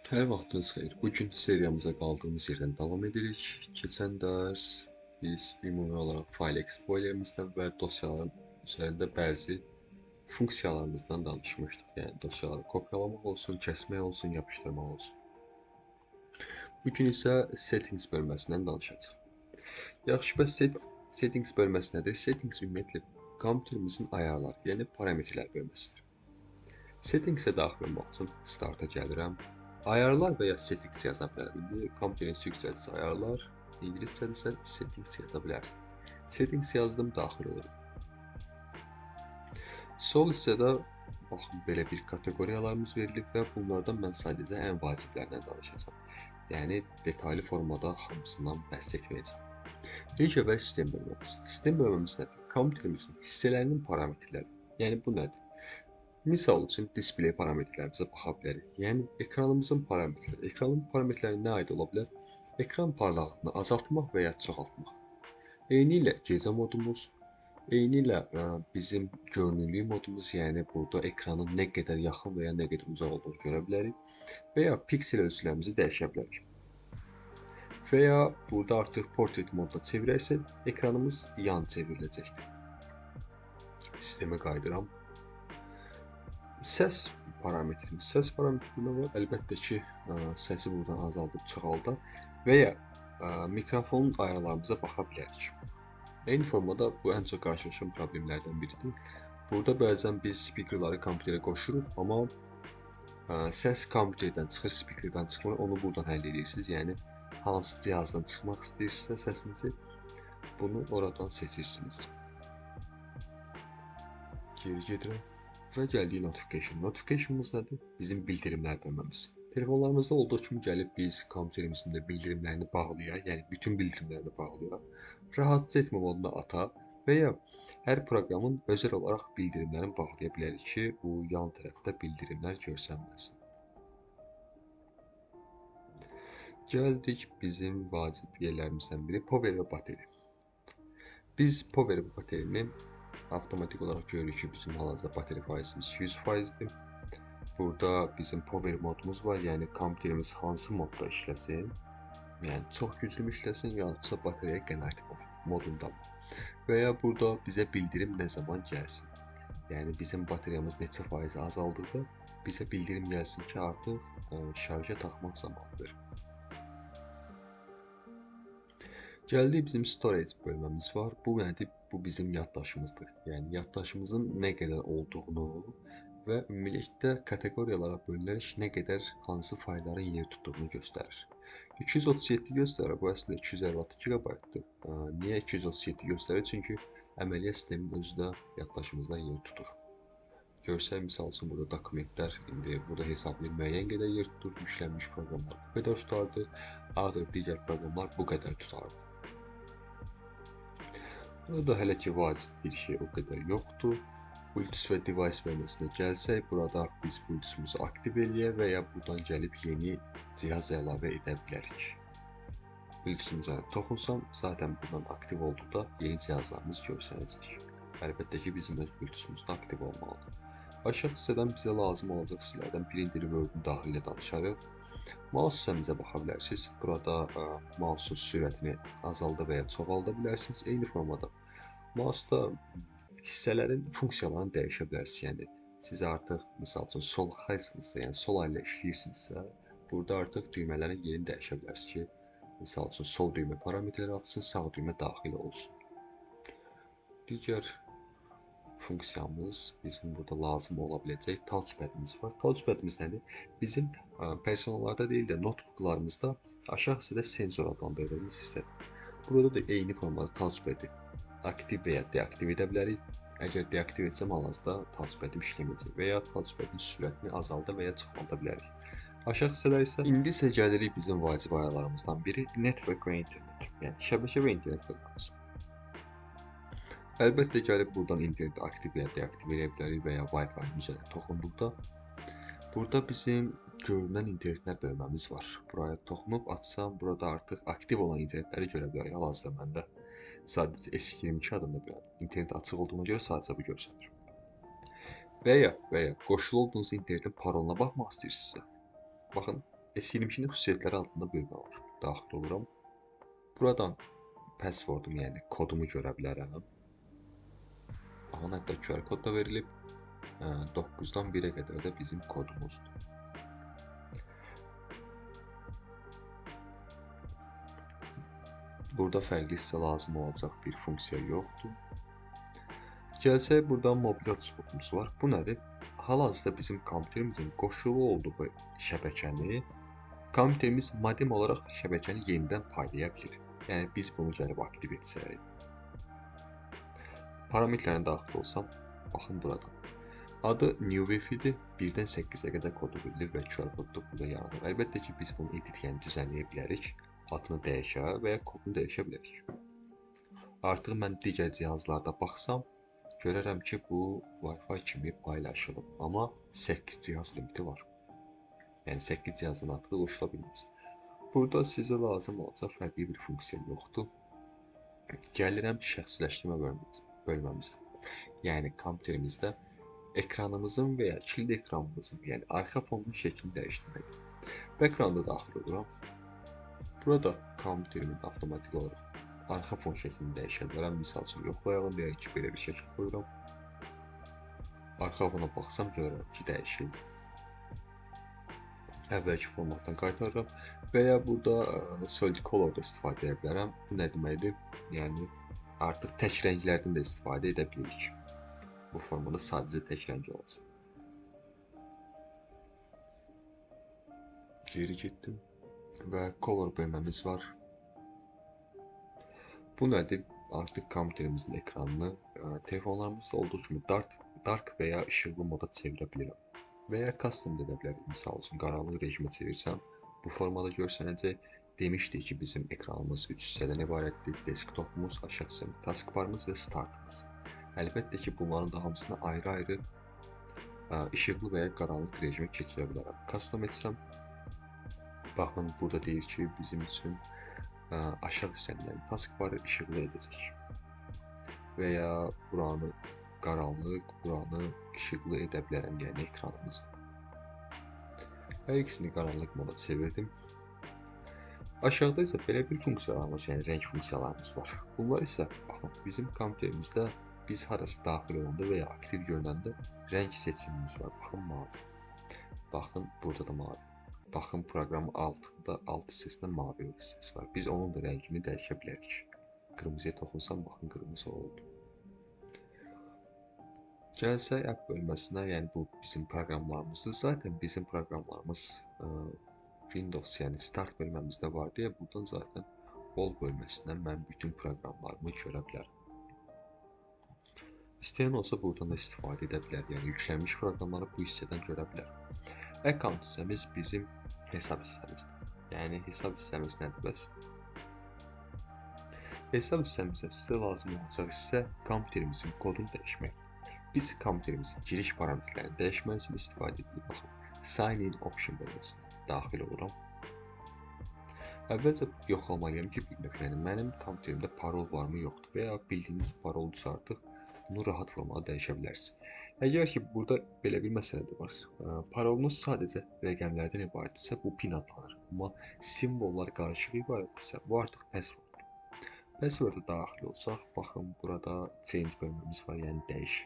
Hər vaxtınız xeyir. Bugün seriyamıza qaldığımız yerdən davam edirik. Keçən dərs biz ümumi olaraq fayl explorerimizdən və dosyaların üzərində bəzi funksiyalarımızdan danışmışdıq. Yəni dosyaları kopyalamaq olsun, kəsmək olsun, yapışdırmaq olsun. Bugün isə settings bölməsindən danışacağıq. Yaxşı, bəs settings bölməsi nədir? Settings ümumiyyətlə kompüterimizin ayarları, yəni parametrlər bölməsidir. Settingsə daxil olmaq üçün starta gəlirəm. Ayarlar və ya settings yaza bilərəm. İndi kompüterin türkçəsi ayarlar, ingiliscədə isə settings yaza bilərsən. Settings yazdım, daxil olurum. Sol hissədə baxın belə bir kateqoriyalarımız verilib və bunlardan mən sadəcə ən vaciblərindən danışacağam. Yəni detallı formada hamısından bəhs etməyəcəm. İlk əvvəl sistem bölməmiz. Sistem bölməmiz nədir? Kompüterimizin hissələrinin parametrləri. Yəni bu nədir? Misal üçün display parametrlərimizə baxa bilərik. Yəni ekranımızın parametrləri. Ekranın parametrləri nə aid ola bilər? Ekran parlaqlığını azaltmaq və ya çoxaltmaq. Eynilə gecə modumuz, eynilə bizim görünürlük modumuz, yəni burada ekranın nə qədər yaxın və ya nə qədər uzaq olduğunu görə bilərik və ya piksel ölçülərimizi dəyişə bilərik. Və ya burada artıq portrait modda çevirərsək, ekranımız yan çevriləcəkdir. Sistemə qayıdıram. Səs parametrimiz. Səs parametrində var. Əlbəttə ki, səsi buradan azaldıb çoxalda və ya mikrofonun ayarlarımıza baxa bilərik. Eyni formada bu ən çox qarşılaşan problemlərdən biridir. Burada bəzən biz speakerları kompüterə qoşuruq, amma səs kompüterdən çıxır, speakerdən çıxmır. Onu buradan həll edirsiniz. Yəni hansı cihazdan çıxmaq istəyirsinizsə səsinizi, bunu oradan seçirsiniz. Geri gedirəm. Və gəldik notification. Notificationımız nədir? Bizim bildirimlər bölməmiz. Telefonlarımızda olduğu kimi gəlib biz kompüterimizin də bildirimlərini bağlayaq, yəni bütün bildirimlərini bağlayaq. Rahatca etmə moduna ata və ya hər proqramın özel olaraq bildirimlərini bağlaya bilərik ki, bu yan tərəfdə bildirimlər görsənməsin. Gəldik bizim vacib yerlərimizdən biri power və bateri. Biz power və baterini avtomatik olaraq görürük ki, bizim hal-hazırda bateri faizimiz 100%'dir. Burada bizim power modumuz var, yəni kompüterimiz hansı modda işləsin, yəni çox güclü işləsin, yoxsa bateriya qənaət modunda. Və ya burada bizə bildirim nə zaman gəlsin. Yəni bizim bateriyamız neçə faiz azaldıqda bizə bildirim gəlsin ki, artıq şarja taxmaq zamanıdır. Gəldik bizim storage bölməmiz var. Bu nədir? Bu bizim yaddaşımızdır. Yəni yaddaşımızın nə qədər olduğunu və ümumilikdə kateqoriyalara bölünərək nə qədər hansı faylların yer tutduğunu göstərir. 237 göstərir, bu əslində 256 GB-dır. Niyə 237 göstərir? Çünki əməliyyat sisteminin özü də yaddaşımızda yer tutur. Görsək, misal üçün burada dokumentlər, indi burada hesablayıb müəyyən qədər yer tutur, yüklənmiş proqramlar bu qədər tutardı, digər proqramlar bu qədər tutardı. Burada hələ ki vacib bir şey o qədər yoxdur. Bluetooth və device bölməsinə gəlsək, burada biz Bluetooth-umuzu aktiv eləyək və ya buradan gəlib yeni cihaz əlavə edə bilərik. Bluetooth-umuza toxunsam, zaten buradan aktiv olduqda yeni cihazlarımız görsənəcək. Əlbəttə ki, bizim öz Bluetooth-umuz da aktiv olmalıdır. Aşağı hissədən bizə lazım olacaq hissələrdən Blender Word-ün daxilinə danışarıq. Mouse hissəmizə baxa bilərsiniz. Burada mouse'un sürətini azalda və ya çoxalda bilərsiniz. Eyni formada mouse'da hissələrin funksiyalarını dəyişə bilərsiniz. Yəni siz artıq misal üçün sol xəstəsinizsə, yəni sol əllə işləyirsinizsə, burada artıq düymələrin yerini dəyişə bilərsiniz ki, misal üçün sol düymə parametrləri atsın, sağ düymə daxil olsun. Digər funksiyamız bizim burada lazım ola biləcək touchpad'imiz var. Touchpad'imiz nədir? Bizim personallarda deyil də notebooklarımızda aşağı hissədə sensor adlandırdığımız hissədir. Burada da eyni formada touchpad'i aktiv və ya deaktiv edə bilərik. Əgər deaktiv etsəm, hal-hazırda touchpad'im işləməyəcək və ya touchpad'in sürətini azalda və ya çoxalda bilərik. Aşağı hissələr isə indi isə gəlirik bizim vacib ayarlarımızdan biri network və internet. Yəni şəbəkə və internet bölməmiz. Əlbəttə gəlib buradan interneti aktiv və ya deaktiv edə bilərik və ya Wi-Fi-nin üzərinə toxunduqda burada bizim görünən internetlər bölməmiz var. Buraya toxunub açsam, burada artıq aktiv olan internetləri görə bilərik. Hal-hazırda məndə sadəcə S22 adında bir internet açıq olduğuna görə sadəcə bu görsənir. Və ya qoşulu olduğunuz internetin paroluna baxmaq istəyirsinizsə, baxın, S22-nin xüsusiyyətləri adında bölmə var. Daxil oluram. Buradan passwordum, yəni kodumu görə bilərəm. Baxın, hətta QR kod da verilib. 9-dan 1-ə qədər də bizim kodumuzdur. Burada fərqli sizə lazım olacaq bir funksiya yoxdur. Gəlsək, burada mobil hotspotumuz var. Bu nədir? Hal-hazırda bizim kompüterimizin qoşulu olduğu şəbəkəni kompüterimiz modem olaraq şəbəkəni yenidən paylaya bilir. Yəni biz bunu gəlib aktiv etsək. Parametrlərinə daxil olsam, baxın buradan. Adı new wi-fi-dir. 1-dən 8-ə qədər kodu verilir və QR kod da burada yaranır. Əlbəttə ki, biz bunu edit, yəni düzənləyə bilərik. Adını dəyişə və ya kodunu dəyişə bilərik. Artıq mən digər cihazlarda baxsam, görərəm ki, bu Wi-Fi kimi paylaşılıb. Amma 8 cihaz limiti var. Yəni 8 cihazdan artıq qoşula bilməz. Burada sizə lazım olacaq fərqli bir funksiya yoxdur. Gəlirəm şəxsiləşdirmə bölməmizə. Yəni kompüterimizdə ekranımızın və ya kilit ekranımızın, yəni arxa fonunun şəklini dəyişdirməkdir. Background-a daxil oluram. Burada kompüterimin avtomatik olaraq arxa fon şəklini dəyişə bilərəm. Misal üçün yoxlayalım, deyək ki, belə bir şəkil qoyuram. Arxa fona baxsam görürəm ki, dəyişildi. Əvvəlki formatdan qaytarıram və ya burada solid color da istifadə edə bilərəm. Bu nə deməkdir? Yəni artıq tək rənglərdən də istifadə edə bilirik. Bu formada sadəcə tək rəng olacaq. Geri getdim və color bölməmiz var. Bu nədir? Artıq kompüterimizin ekranını telefonlarımızda olduğu kimi dark və ya işıqlı moda çevirə bilirəm. Və ya custom edə bilərik. Misal üçün, qaranlıq rejimə çevirsəm, bu formada görsənəcək. Demişdik ki, bizim ekranımız 3 hissədən ibarətdir. Desktopumuz, aşağı hissəndə taskbarımız və startımız. Əlbəttə ki, bunların da hamısını ayrı-ayrı işıqlı və ya qaranlıq rejimə keçirə bilərəm. Custom etsəm, baxın, burada deyir ki, bizim üçün aşağı hissəni, yəni taskbarı işıqlı edəcək. Və ya buranı qaranlıq, buranı işıqlı edə bilərəm, yəni ekranımızı. Hər ikisini qaranlıq moda çevirdim. Aşağıda isə belə bir funksiyalarımız, yəni rəng funksiyalarımız var. Bunlar isə, baxın, bizim kompüterimizdə biz harası daxil olanda və ya aktiv görünəndə rəng seçimimiz var. Baxın, mavi. Baxın, burada da mavi. Baxın, proqramın altında, alt hissəsində mavi hissəsi var. Biz onun da rəngini dəyişə bilərik. Qırmızıya toxunsam, baxın, qırmızı oldu. Gəlsək app bölməsinə, yəni bu bizim proqramlarımızdır. Zaten bizim proqramlarımız Windows, yəni start bölməmizdə var deyə buradan zaten all bölməsindən mən bütün proqramlarımı görə bilərəm. İstəyən olsa buradan da istifadə edə bilər, yəni yüklənmiş proqramları bu hissədən görə bilər. Account hissəmiz bizim hesab hissəmizdir. Yəni hesab hissəmiz nədir bəs? Hesab hissəmizə sizə lazım olacaq hissə kompüterimizin kodunu dəyişmək. Biz kompüterimizin giriş parametrlərini dəyişmək üçün istifadə edirik. Baxın, sign in option bölməsinə daxil oluram. Əvvəlcə yoxlamalıyam ki, yəni mənim kompüterimdə parol varmı yoxdur və ya bildiyiniz paroldusa artıq bunu rahat formada dəyişə bilərsiniz. Əgər ki, burada belə bir məsələ də var. Parolunuz sadəcə rəqəmlərdən ibarətdirsə, bu pin adlanır. Amma simvollar qarışıq ibarətdirsə, bu artıq password. Password-a daxil olsaq, baxın, burada change bölməmiz var, yəni dəyiş.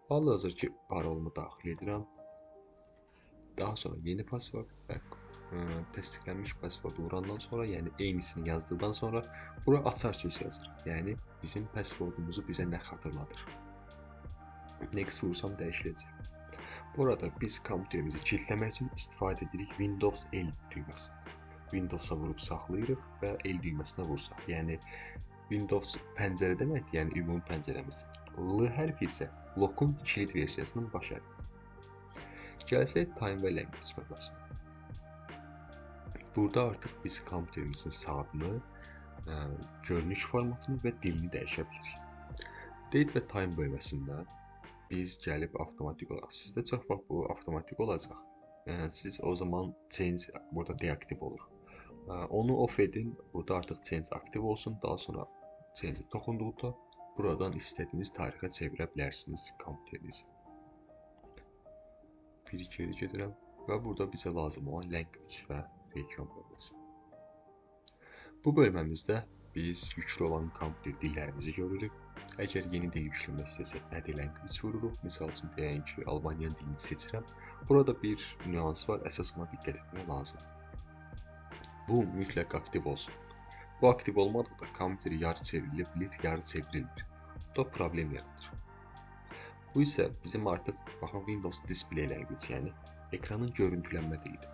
Hal-hazır ki, parolumu daxil edirəm. Daha sonra yeni password və təsdiqlənmiş passwordu vurandan sonra, yəni eynisini yazdıqdan sonra bura açar söz yazır. Yəni bizim passwordumuzu bizə nə xatırladır. Next vursam dəyişiləcək. Burada biz kompüterimizi kilitləmək üçün istifadə edirik Windows L düyməsini. Windowsa vurub saxlayırıq və L düyməsinə vursaq. Yəni Windows pəncərə deməkdir, yəni ümumi pəncərəmiz. L hərfi isə lockun kilit versiyasının baş hərfi. Gəlsək time və language bölməsinə. Burada artıq biz kompüterimizin saatını, görünüş formatını və dilini dəyişə bilirik. Date və time bölməsində biz gəlib avtomatik olaraq, sizdə çox vaxt bu avtomatik olacaq. Siz o zaman change burada deaktiv olur. Onu off edin, burada artıq change aktiv olsun. Daha sonra change toxunduqda buradan istədiyiniz tarixə çevirə bilərsiniz kompüterinizi. Bir geri gedirəm. və burada bizə lazım olan language və region bölməsi. Bu bölməmizdə biz yüklü olan kompüter dillərimizi görürük. Əgər yeni dil yükləmək istəsək, add language vururuq. Misal üçün deyək ki, Albaniyan dilini seçirəm. Burada bir nüans var, əsas ona diqqət etmək lazımdır. Bu mütləq aktiv olsun. Bu aktiv olmadıqda kompüter yarı çevrilə bilir, yarı çevrilmir. Bu da problem yaradır. Bu isə bizim artıq baxın Windows Display Language, yəni ekranın görüntülənmə dilidir.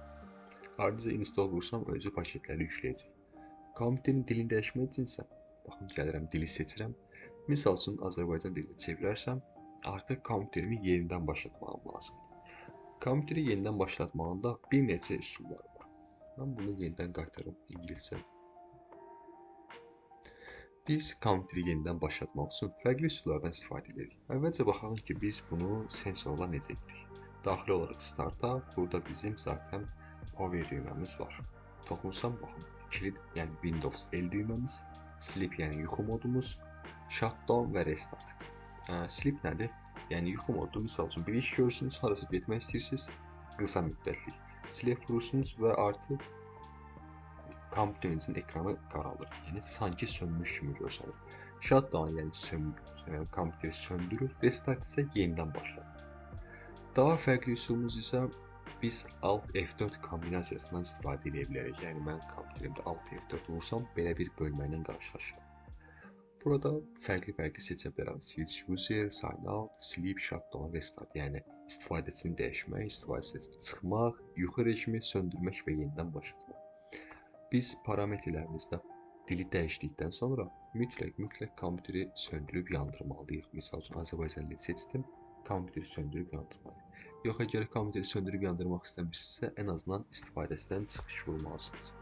Ardınca install vursam özü paketləri yükləyəcək. Kompüterin dilini dəyişmək üçünsə, baxın gəlirəm dili seçirəm. Misal üçün Azərbaycan dilini çevirərsəm, artıq kompüterimi yenidən başlatmağım lazımdır. Kompüteri yenidən başlatmağında bir neçə üsullar var. Mən bunu yenidən qaytarım İngiliscə. Biz kompüteri yenidən başlatmaq üçün fərqli üsullardan istifadə edirik. Əvvəlcə baxalım ki, biz bunu sensorla necə edirik. Daxili olaraq Start'a, burada bizim zaten Power düyməmiz var. Toxunsam, baxın, kilit, yəni Windows L düyməmiz, Sleep, yəni yuxu modumuz, Shutdown və Restart. Sleep nədir? Yəni yuxu modu, misal üçün bir iş görürsünüz, harasa getmək istəyirsiniz, qısa müddətlik. Sleep vurursunuz və artıq kompüterinizin ekranı qaralır. Yəni sanki sönmüş kimi görsənir. Shutdown, yəni kompüteri söndürür, Restart isə yenidən başladır. Daha fərqli üsulumuz isə biz Alt F4 kombinasiyasından istifadə edə bilərik. Yəni mən kompüterimdə Alt F4 vursam belə bir bölmə ilə qarşılaşıram. Burada fərqli seçə bilərəm. Switch user, sign out, sleep, shutdown, restart. Yəni istifadəçini dəyişmək, istifadəçini çıxmaq, yuxu rejimi söndürmək və yenidən başlatmaq. Biz parametrlərimizdə dili dəyişdikdən sonra mütləq kompüteri söndürüb yandırmalıyıq. Misal üçün Azərbaycan dili seçdim, kompüteri söndürüb yandırmalıyıq. Yox, əgər kompüteri söndürüb yandırmaq istəmirsinizsə, ən azından istifadəsindən çıxış vurmalısınız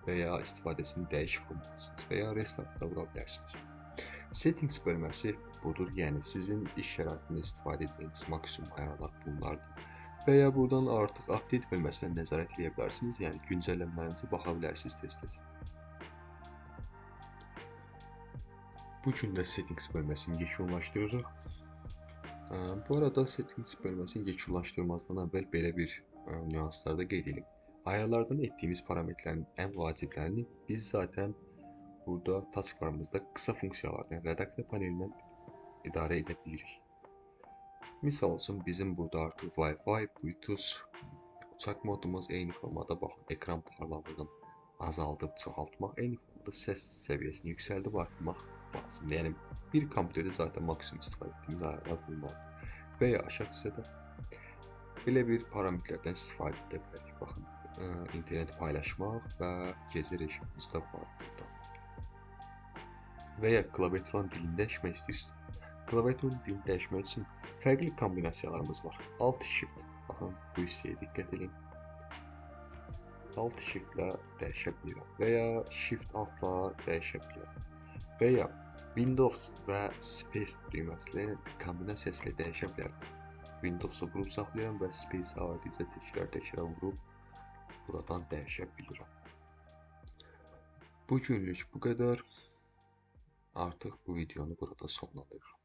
və ya istifadəsini dəyiş vurmalısınız və ya restartda vura bilərsiniz. Settings bölməsi budur, yəni sizin iş şəraitində istifadə edəcəyiniz maksimum ayarlar bunlardır. Və ya buradan artıq update bölməsindən nəzarət edə bilərsiniz, yəni güncəllənmələrinizi baxa bilərsiniz tez-tez. Bu gün də settings bölməsini yekunlaşdırırıq. Bu arada settings bölməsini yekunlaşdırmazdan əvvəl belə bir nüanslarda qeyd edeyim. Ayarlardan etdiyimiz parametrlərin ən vaciblərini biz zaten burada taskbarımızda qısa funksiyalardan, redaktor panelindən idarə edə bilirik. Misal üçün bizim burada artıq Wi-Fi, Bluetooth, uçaq modumuz eyni formada baxın, ekran parlaqlığını azaldıb çoxaltmaq, eyni formada səs səviyyəsini yüksəldib artırmaq lazımdır. Yəni bir kompüterdə zaten maksimum istifadə etdiyimiz ayarlar bunlardır. Və ya aşağı hissədə belə bir parametrlərdən istifadə edə bilərik. Baxın, internet paylaşmaq və gecə rejimimiz də var burada. Və ya klaviaturun dilini dəyişmək istəyirsiniz. Klaviaturun dilini dəyişmək üçün fərqli kombinasiyalarımız var. Alt Shift, baxın bu hissəyə diqqət edin. Alt Shift ilə dəyişə bilirəm və ya Shift Alt-la dəyişə bilirəm. Və ya Windows və Space düyməsini kombinasiyası ilə dəyişə bilərəm. Windows'u vurub saxlayıram və Space-i ardicə təkrar vurub buradan dəyişə bilirəm. Bu günlük bu qədər. Artıq bu videonu burada sonlandırırım.